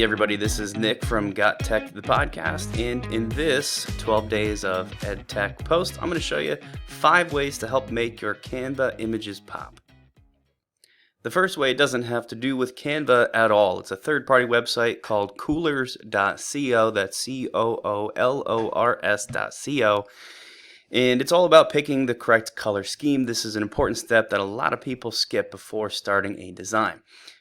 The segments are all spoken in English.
everybody, this is Nick from Got Tech, the podcast, and in this 12 days of Edtech post, I'm going to show you 5 ways to help make your Canva images pop. The first way doesn't have to do with Canva at all. It's a third-party website called coolors.co, that's coolors.co, and it's all about picking the correct color scheme. This is an important step that a lot of people skip before starting a design.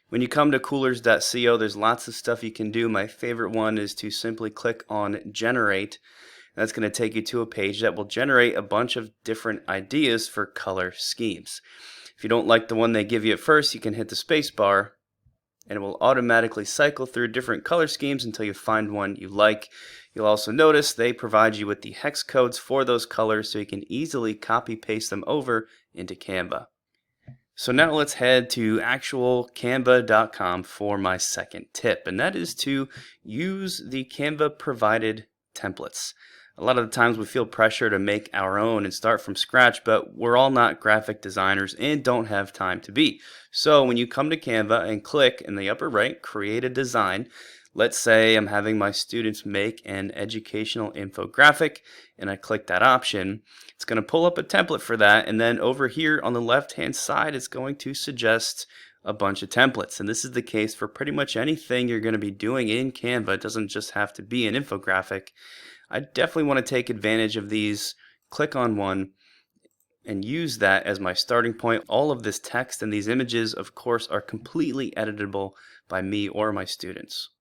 When you come to coolors.co, there's lots of stuff you can do. My favorite one is to simply click on Generate. That's going to take you to a page that will generate a bunch of different ideas for color schemes. If you don't like the one they give you at first, you can hit the space bar and it will automatically cycle through different color schemes until you find one you like. You'll also notice they provide you with the hex codes for those colors so you can easily copy paste them over into Canva. So now let's head to actual canva.com for my second tip, and that is to use the Canva provided templates. A lot of the times we feel pressure to make our own and start from scratch, but we're all not graphic designers and don't have time to be. So when you come to Canva and click in the upper right, create a design, let's say I'm having my students make an educational infographic, and I click that option. It's going to pull up a template for that, and then over here on the left-hand side, it's going to suggest a bunch of templates. And this is the case for pretty much anything you're going to be doing in Canva. It doesn't just have to be an infographic. I definitely want to take advantage of these. Click on one and use that as my starting point. All of this text and these images, of course, are completely editable by me or my students.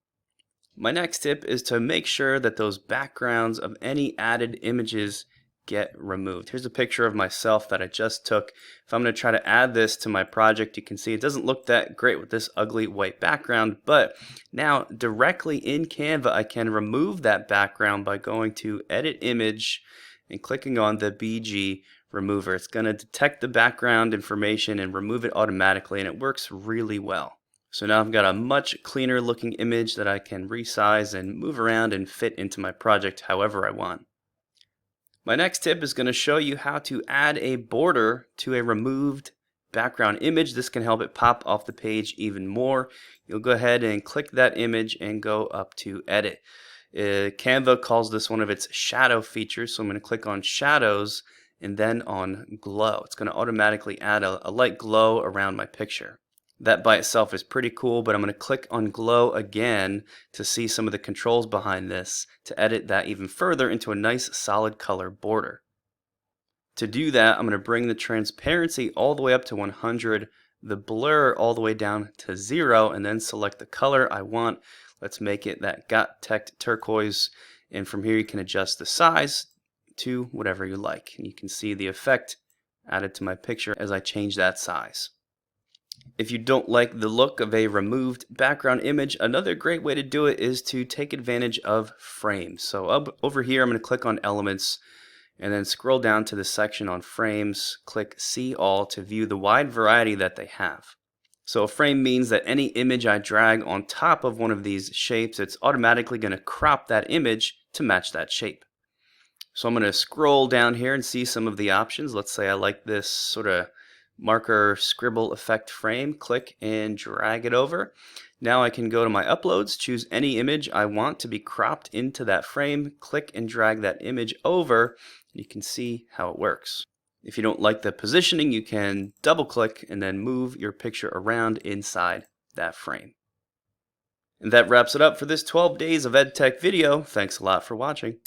My next tip is to make sure that those backgrounds of any added images get removed. Here's a picture of myself that I just took. If I'm going to try to add this to my project, you can see it doesn't look that great with this ugly white background, but now directly in Canva I can remove that background by going to Edit Image and clicking on the BG remover. It's going to detect the background information and remove it automatically, and it works really well. So now I've got a much cleaner looking image that I can resize and move around and fit into my project however I want. My next tip is going to show you how to add a border to a removed background image. This can help it pop off the page even more. You'll go ahead and click that image and go up to Edit. Canva calls this one of its shadow features, so I'm going to click on Shadows and then on Glow. It's going to automatically add a light glow around my picture. That by itself is pretty cool, but I'm going to click on Glow again to see some of the controls behind this to edit that even further into a nice solid color border. To do that, I'm going to bring the transparency all the way up to 100, the blur all the way down to 0, and then select the color I want. Let's make it that Got Tech turquoise, and from here you can adjust the size to whatever you like. And you can see the effect added to my picture as I change that size. If you don't like the look of a removed background image, another great way to do it is to take advantage of frames. So over here I'm going to click on Elements and then scroll down to the section on Frames, click See All to view the wide variety that they have. So a frame means that any image I drag on top of one of these shapes, it's automatically going to crop that image to match that shape. So I'm going to scroll down here and see some of the options. Let's say I like this sort of marker scribble effect frame, click and drag it over. Now I can go to my uploads, choose any image I want to be cropped into that frame, click and drag that image over. You can see how it works. If you don't like the positioning, you can double click and then move your picture around inside that frame. And that wraps it up for this 12 days of EdTech video. Thanks a lot for watching.